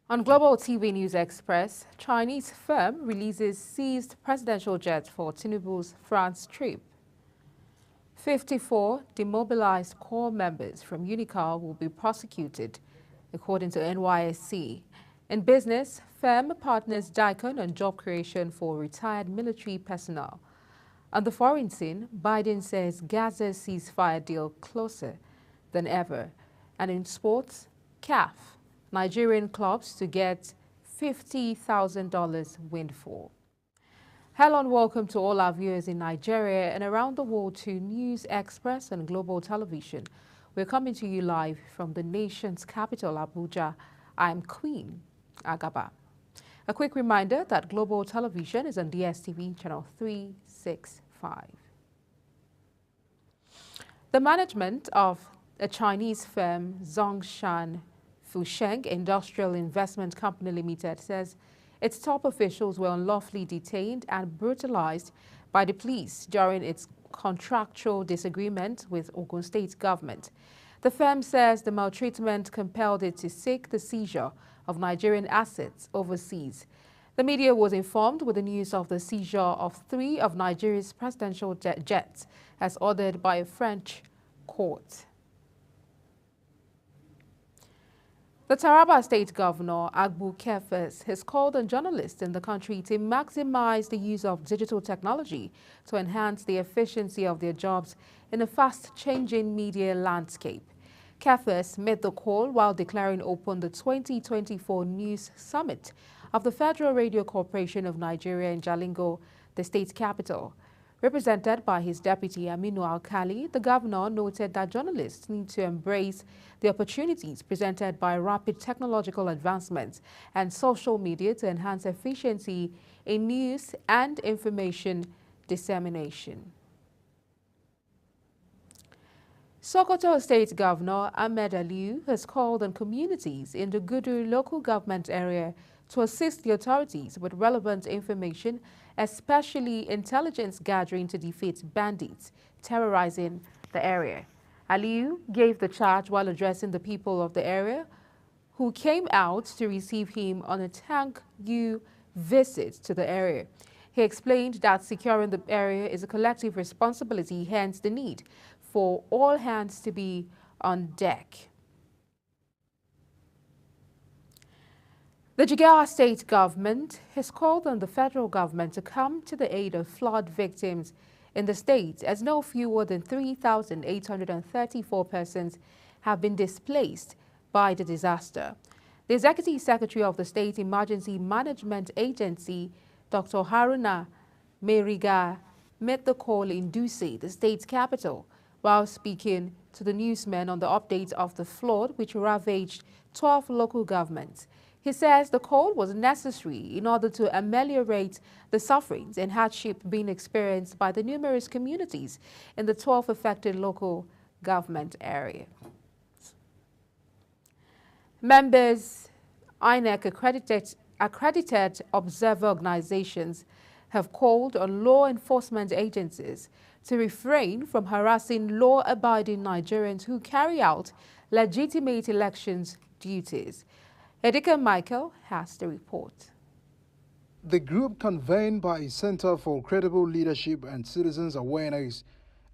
On Global TV News Express, Chinese firm releases seized presidential jet for Tinubu's France trip. 54 demobilized core members from Unical will be prosecuted, according to NYSC. In business, firm partners Dicon on job creation for retired military personnel. On the foreign scene, Biden says Gaza's ceasefire deal closer than ever. And in sports, CAF, Nigerian clubs to get $50,000 windfall. Hello and welcome to all our viewers in Nigeria and around the world to News Express and Global Television. We're coming to you live from the nation's capital, Abuja. I'm Queen Agaba. A quick reminder that Global Television is on DSTV channel 365. The management of a Chinese firm, Zhongshan Fusheng Industrial Investment Company Limited, says its top officials were unlawfully detained and brutalized by the police during its contractual disagreement with Ogun State government. The firm says the maltreatment compelled it to seek the seizure of Nigerian assets overseas. The media was informed with the news of the seizure of 3 of Nigeria's presidential jets as ordered by a French court. The Taraba State Governor, Agbu Kefes, has called on journalists in the country to maximize the use of digital technology to enhance the efficiency of their jobs in a fast-changing media landscape. Kefes made the call while declaring open the 2024 News Summit of the Federal Radio Corporation of Nigeria in Jalingo, the state capital. Represented by his deputy Aminu Alkali, the governor noted that journalists need to embrace the opportunities presented by rapid technological advancements and social media to enhance efficiency in news and information dissemination. Sokoto State Governor Ahmed Aliyu has called on communities in the Gudu local government area to assist the authorities with relevant information, especially intelligence gathering to defeat bandits terrorizing the area. Aliyu gave the charge while addressing the people of the area who came out to receive him on a thank you visit to the area. He explained that securing the area is a collective responsibility, hence the need for all hands to be on deck. The Jigawa state government has called on the federal government to come to the aid of flood victims in the state, as no fewer than 3,834 persons have been displaced by the disaster. The Executive Secretary of the State Emergency Management Agency, Dr. Haruna Meriga, made the call in Dutse, the state's capital, while speaking to the newsmen on the update of the flood which ravaged 12 local governments. He says the call was necessary in order to ameliorate the sufferings and hardship being experienced by the numerous communities in the 12 affected local government areas. Members, INEC accredited observer organizations have called on law enforcement agencies to refrain from harassing law-abiding Nigerians who carry out legitimate elections duties. Edika Michael has the report. The group, convened by Center for Credible Leadership and Citizens Awareness,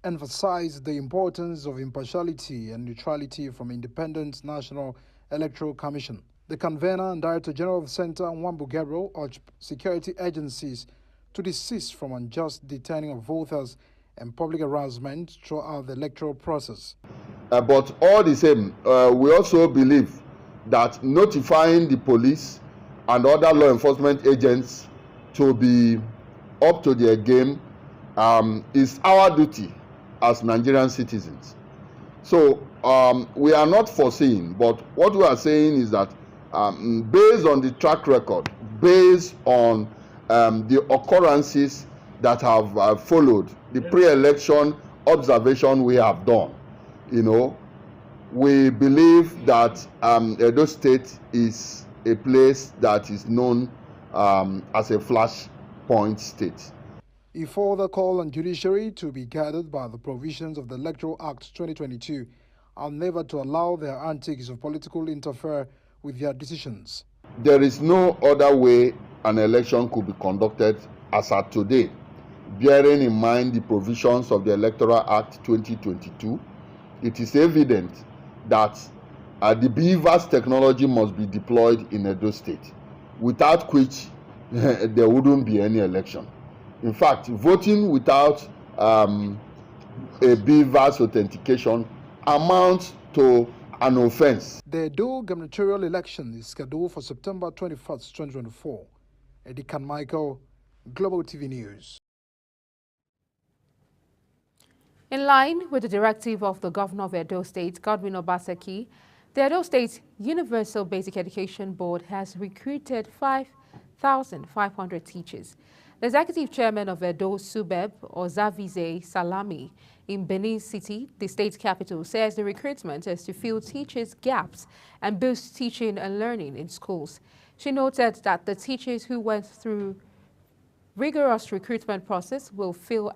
emphasized the importance of impartiality and neutrality from Independent National Electoral Commission. The convener and Director General of the Center, Nwambu Gabriel, urged security agencies to desist from unjust detaining of voters and public harassment throughout the electoral process. But all the same, we also believe that notifying the police and other law enforcement agents to be up to their game is our duty as Nigerian citizens. So we are not foreseeing, but what we are saying is that based on the track record, based on the occurrences that have followed the pre-election observation we have done, we believe that Edo State is a place that is known as a flashpoint state. He further called on judiciary to be guided by the provisions of the Electoral Act 2022 and never to allow their antics of political interfere with their decisions. There is no other way an election could be conducted as at today, bearing in mind the provisions of the Electoral Act 2022. It is evident that the BVAS technology must be deployed in Edo State, without which there wouldn't be any election. In fact, voting without a BVAS authentication amounts to an offense. The Edo gubernatorial election is scheduled for September 21st, 2024. Eddie Michael, Global TV News. In line with the directive of the governor of Edo State, Godwin Obaseki, the Edo State Universal Basic Education Board has recruited 5,500 teachers. The executive chairman of Edo Subeb, Ozavize Salami, in Benin City, the state capital, says the recruitment is to fill teachers' gaps and boost teaching and learning in schools. She noted that the teachers who went through rigorous recruitment process will fill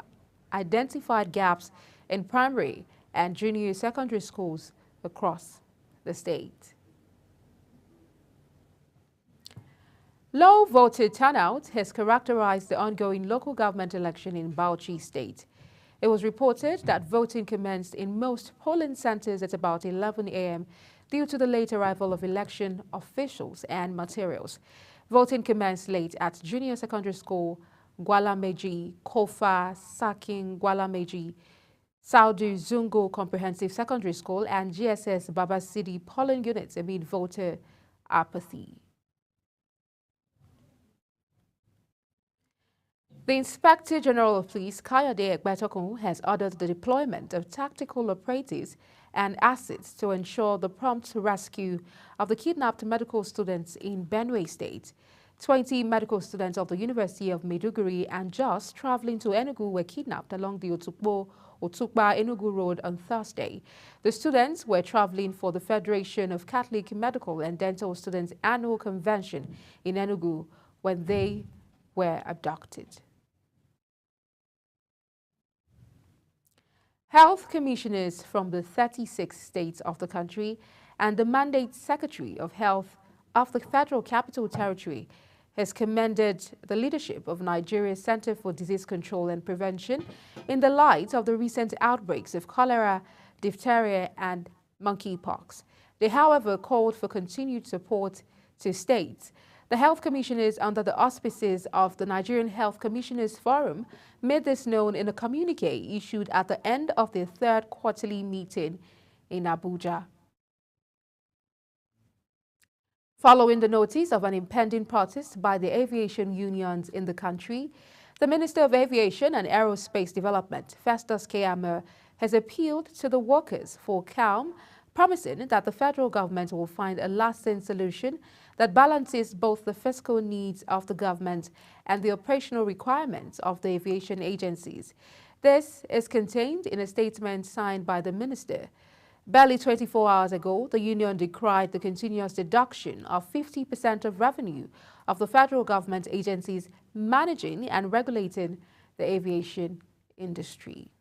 identified gaps in primary and junior secondary schools across the state. Low voter turnout has characterized the ongoing local government election in Bauchi State. It was reported that voting commenced in most polling centers at about 11 a.m. due to the late arrival of election officials and materials. Voting commenced late at Junior Secondary School, Gwalameji, Kofa, Sakin, Gwalameji, Saudu Zungo Comprehensive Secondary School, and GSS Baba City polling units amid voter apathy. The Inspector General of Police, Kayode Egbetokun, has ordered the deployment of tactical operatives and assets to ensure the prompt rescue of the kidnapped medical students in Benue State. 20 medical students of the University of Maiduguri and Jos traveling to Enugu were kidnapped along the Otukpa-Enugu Road on Thursday. The students were traveling for the Federation of Catholic Medical and Dental Students Annual Convention in Enugu when they were abducted. Health commissioners from the 36 states of the country and the Mandate Secretary of Health of the Federal Capital Territory has commended the leadership of Nigeria's Center for Disease Control and Prevention in the light of the recent outbreaks of cholera, diphtheria, and monkeypox. They, however, called for continued support to states. The health commissioners, under the auspices of the Nigerian Health Commissioners Forum, made this known in a communique issued at the end of their third quarterly meeting in Abuja. Following the notice of an impending protest by the aviation unions in the country, the Minister of Aviation and Aerospace Development, Festus Keyamo, has appealed to the workers for calm, promising that the federal government will find a lasting solution that balances both the fiscal needs of the government and the operational requirements of the aviation agencies. This is contained in a statement signed by the minister. Barely 24 hours ago, the union decried the continuous deduction of 50% of revenue of the federal government agencies managing and regulating the aviation industry.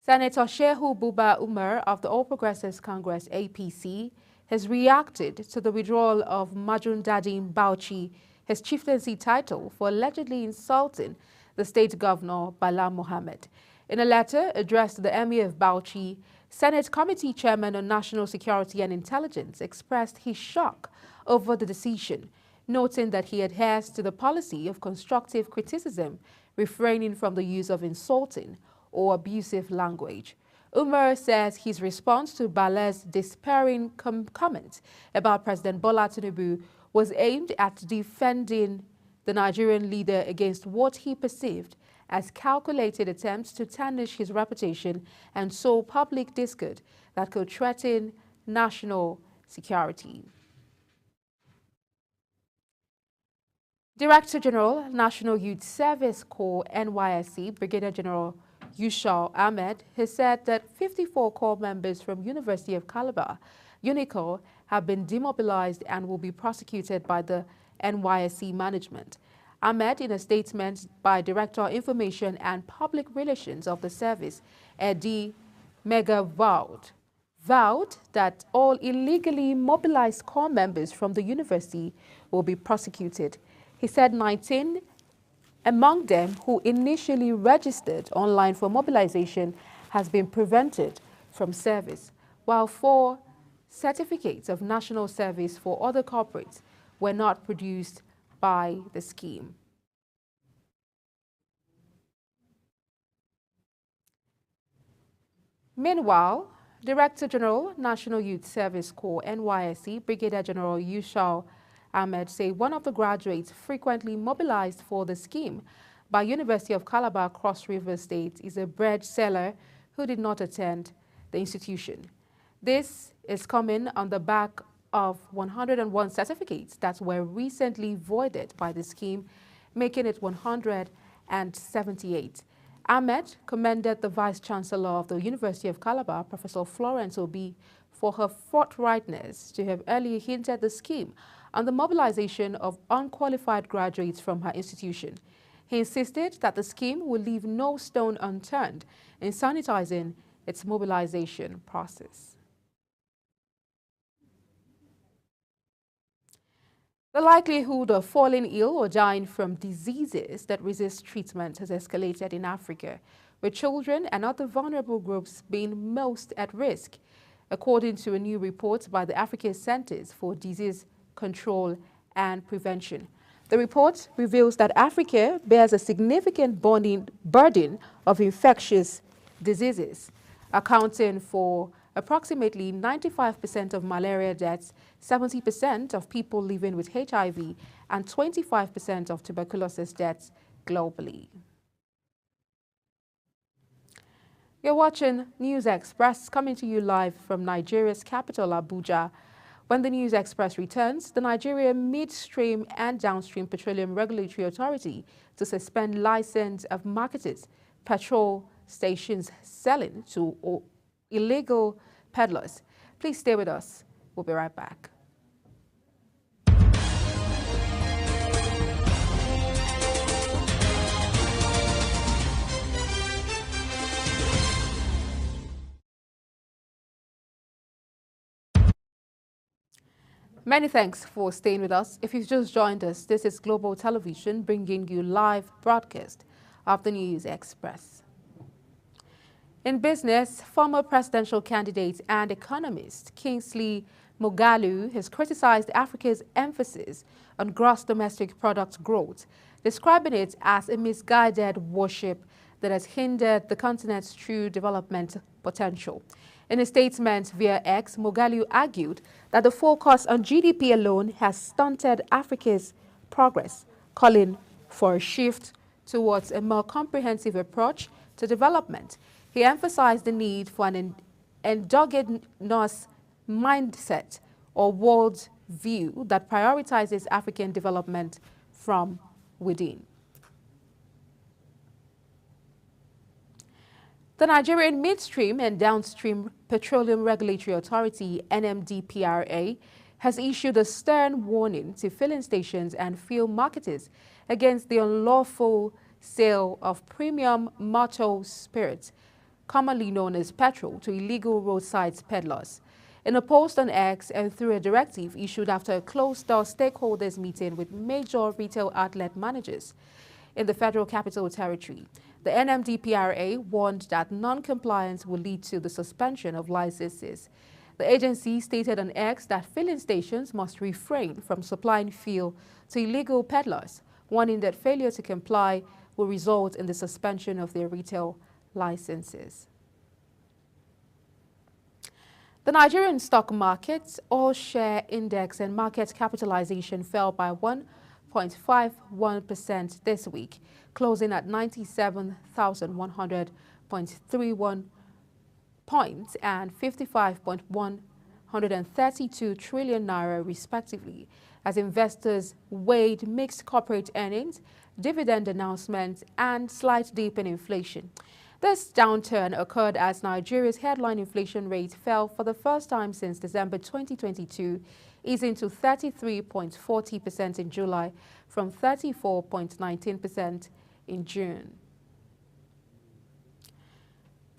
Senator Shehu Buba Umar of the All Progressives Congress APC has reacted to the withdrawal of Majun Dadim Bauchi, his chieftaincy title, for allegedly insulting the state governor Bala Mohammed. In a letter addressed to the Emir of Bauchi, Senate Committee Chairman on National Security and Intelligence expressed his shock over the decision, noting that he adheres to the policy of constructive criticism, refraining from the use of insulting or abusive language. Umar says his response to Bala's despairing comment about President Bola Tinubu was aimed at defending the Nigerian leader against what he perceived as calculated attempts to tarnish his reputation and sow public discord that could threaten national security. Director General, National Youth Service Corps, NYSC, Brigadier General Yushal Ahmed, has said that 54 corps members from University of Calabar, UNICOR, have been demobilized and will be prosecuted by the NYSC management. Ahmed, in a statement by Director Information and Public Relations of the service, Eddie Megavald, vowed that all illegally mobilized corps members from the university will be prosecuted. He said 19 among them who initially registered online for mobilization has been prevented from service, while 4 certificates of national service for other corporates were not produced by the scheme. Meanwhile, Director General, National Youth Service Corps, NYSC, Brigadier General Yushau Ahmed, say one of the graduates frequently mobilized for the scheme by University of Calabar, Cross River State, is a bread seller who did not attend the institution. This is coming on the back of 101 certificates that were recently voided by the scheme, making it 178. Ahmed commended the Vice-Chancellor of the University of Calabar, Professor Florence Obi, for her forthrightness to have earlier hinted the scheme on the mobilization of unqualified graduates from her institution. He insisted that the scheme will leave no stone unturned in sanitizing its mobilization process. The likelihood of falling ill or dying from diseases that resist treatment has escalated in Africa, with children and other vulnerable groups being most at risk, according to a new report by the African Centers for Disease Control and Prevention. The report reveals that Africa bears a significant burden of infectious diseases, accounting for approximately 95% of malaria deaths, 70% of people living with HIV, and 25% of tuberculosis deaths globally. You're watching News Express, coming to you live from Nigeria's capital, Abuja. When the News Express returns, the Nigeria Midstream and Downstream Petroleum Regulatory Authority to suspend license of marketers, petrol stations selling to illegal peddlers. Please stay with us. We'll be right back. Many thanks for staying with us. If you've just joined us, this is Global Television bringing you live broadcast of the News Express. In business, former presidential candidate and economist Kingsley Moghalu has criticized Africa's emphasis on gross domestic product growth, describing it as a misguided worship that has hindered the continent's true development potential. In a statement via X, Moghalu argued that the focus on GDP alone has stunted Africa's progress, calling for a shift towards a more comprehensive approach to development. He emphasized the need for an endogenous mindset or world view that prioritizes African development from within. The Nigerian Midstream and Downstream Petroleum Regulatory Authority, NMDPRA, has issued a stern warning to filling stations and fuel marketers against the unlawful sale of premium maltose spirits, commonly known as petrol, to illegal roadside peddlers. In a post on X and through a directive issued after a closed-door stakeholders meeting with major retail outlet managers in the Federal Capital Territory, the NMDPRA warned that non-compliance will lead to the suspension of licenses. The agency stated on X that filling stations must refrain from supplying fuel to illegal peddlers, warning that failure to comply will result in the suspension of their retail licenses. The Nigerian stock markets, all-share index and market capitalization fell by 1.51% this week, closing at 97,100.31 points and 55.132 trillion naira respectively, as investors weighed mixed corporate earnings, dividend announcements, and slight dip in inflation. This downturn occurred as Nigeria's headline inflation rate fell for the first time since December 2022, easing to 33.40% in July from 34.19% in June.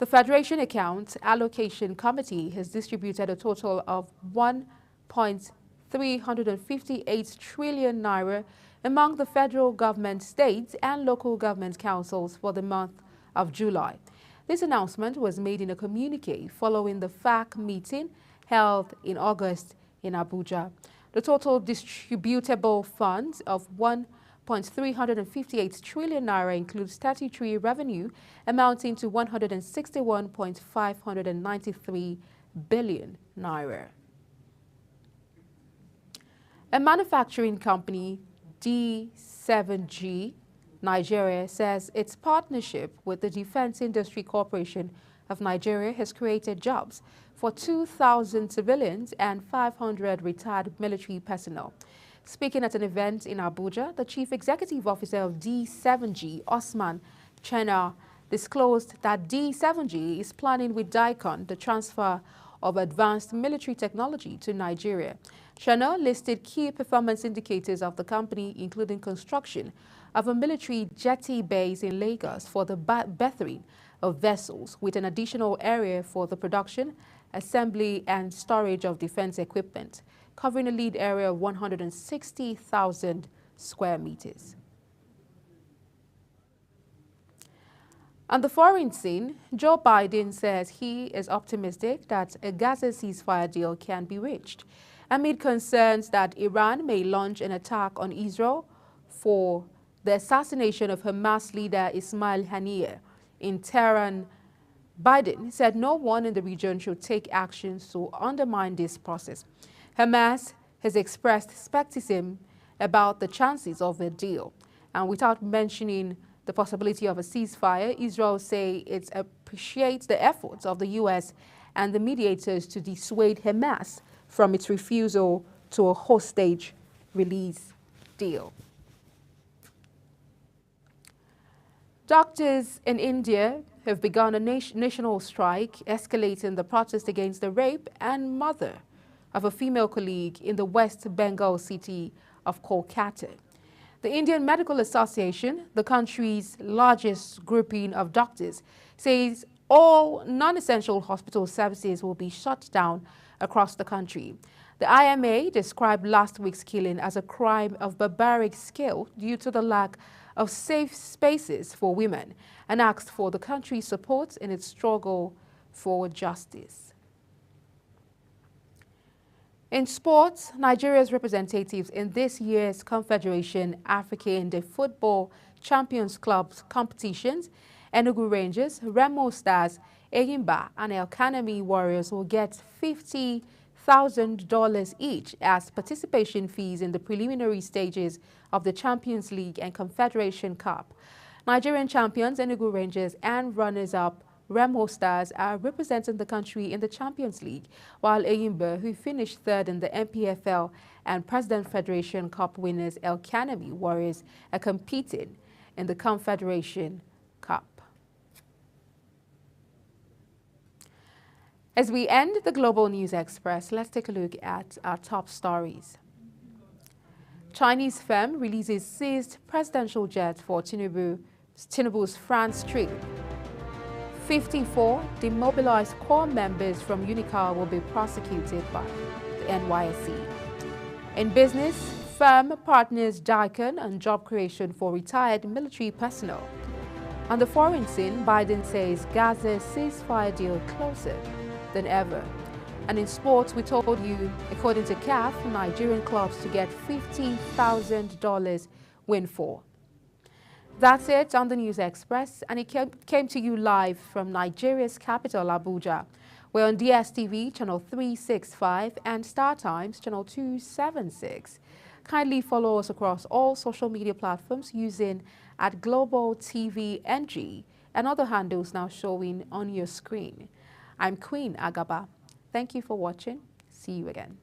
The Federation Account Allocation Committee has distributed a total of 1.358 trillion naira among the federal government, states and local government councils for the month of July. This announcement was made in a communique following the FAC meeting held in August in Abuja. The total distributable funds of 1.358 trillion naira includes statutory revenue amounting to 161.593 billion naira. A manufacturing company, D7G Nigeria, says its partnership with the Defense Industry Corporation of Nigeria has created jobs for 2,000 civilians and 500 retired military personnel. Speaking at an event in Abuja, the Chief Executive Officer of D7G, Osman Chena, disclosed that D7G is planning with DICON the transfer of advanced military technology to Nigeria. Chena listed key performance indicators of the company, including construction of a military jetty base in Lagos for the berthing of vessels, with an additional area for the production, assembly and storage of defense equipment, covering a lead area of 160,000 square meters. On the foreign scene, Joe Biden says he is optimistic that a Gaza ceasefire deal can be reached, amid concerns that Iran may launch an attack on Israel for the assassination of Hamas leader Ismail Haniyeh in Tehran. Biden said no one in the region should take actions to undermine this process. Hamas has expressed skepticism about the chances of a deal, and without mentioning the possibility of a ceasefire, Israel say it appreciates the efforts of the U.S. and the mediators to dissuade Hamas from its refusal to a hostage release deal. Doctors in India have begun a national strike, escalating the protest against the rape and murder of a female colleague in the West Bengal city of Kolkata. The Indian Medical Association, the country's largest grouping of doctors, says all non-essential hospital services will be shut down across the country. The IMA described last week's killing as a crime of barbaric scale due to the lack of safe spaces for women, and asked for the country's support in its struggle for justice. In sports, Nigeria's representatives in this year's Confederation African Football Champions Club competitions, Enugu Rangers, Remo Stars, Eyimba, and El Kanemi Warriors will get $50,000 each as participation fees in the preliminary stages of the Champions League and Confederation Cup. Nigerian champions Enugu Rangers and runners-up Remo Stars are representing the country in the Champions League, while Eyimba, who finished third in the MPFL, and President Federation Cup winners El Kanemi Warriors are competing in the Confederation Cup. As we end the Global News Express, let's take a look at our top stories. Chinese firm releases seized presidential jet for Tinubu's France trip. 54 demobilized core members from Unicar will be prosecuted by the NYSC. In business, firm partners DICON on job creation for retired military personnel. On the foreign scene, Biden says Gaza ceasefire deal closer than ever. And in sports, we told you, according to CAF, Nigerian clubs to get $50,000 windfall. That's it on the News Express, and it came to you live from Nigeria's capital, Abuja. We're on DSTV, channel 365, and StarTimes, channel 276. Kindly follow us across all social media platforms using @GlobalTVNG and other handles now showing on your screen. I'm Queen Agaba. Thank you for watching. See you again.